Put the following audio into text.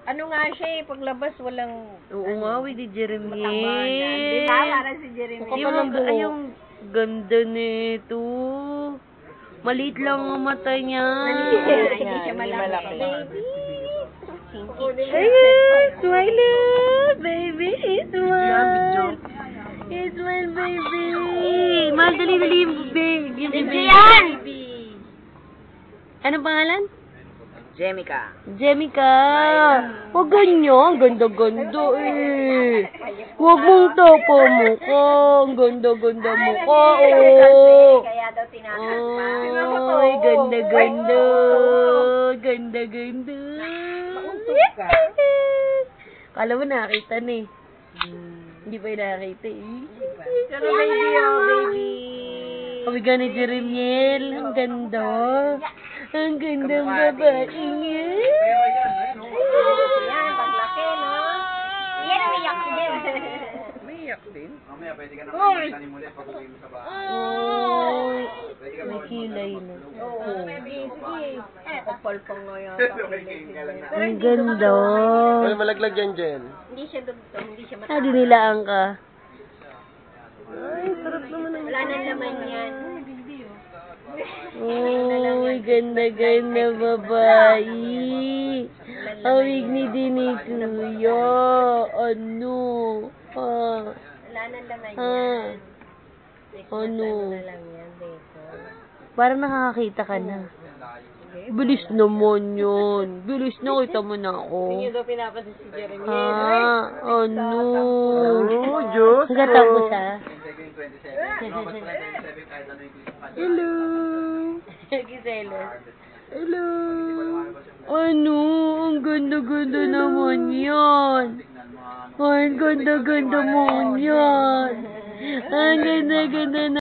Ano nga siya eh, paglabas walang... Oo nga, di Jeremy. Di ba? Parang si Jeremy. Yung ganda nito. Maliit lang ang mata niya. Hindi siya malaki. Ayun! Smile! Baby! Smile! Smile, baby! Mahal, dali-dali yung baby. Anong pangalan? Jemica. Jemica! Huwag ganyan. Ganda-ganda eh. Huwag mong tapo mo ko. Ang ganda-ganda mo ko. Kaya daw tinatakpa. Ay, ganda-ganda. Ganda-ganda. Mauntog ka. Kala mo nakita na eh. Hindi pa yung nakita eh. Pero baby, oh baby. Kabiga ni Jeremiel. Ang ganda. Ang gandang babae niya. Yan, paglaki, no? Yan, umiyak si Jem. Umiyak din. Mamaya, pwede ka na tanim ulit pag uwi mo sa bahay. Oh, may kilay na. Oo. Kapalpang nga yata. Ang ganda. Ay, malaglag yan, Jen. Hindi siya dugtong, hindi siya mataas. Hindi nilaan ka. Ay, sarap naman ang... Wala nang laman yan. Oh, ganda-ganda babae. Awig ni Dini Kuya. Ano? Wala nang laman yan. Ano? Na lang yan, Beko. Parang nakakakita ka na. Bilis naman yun. Bilis na kita mo na ako. Hindi daw pinapansin si Jeremy. Ano? Oh, Diyos. Nagkatapos ha? Hello. Giselos. Hello. Ano? Ang ganda-ganda naman yan. Ang ganda-ganda mo yan. Ang ganda-ganda na.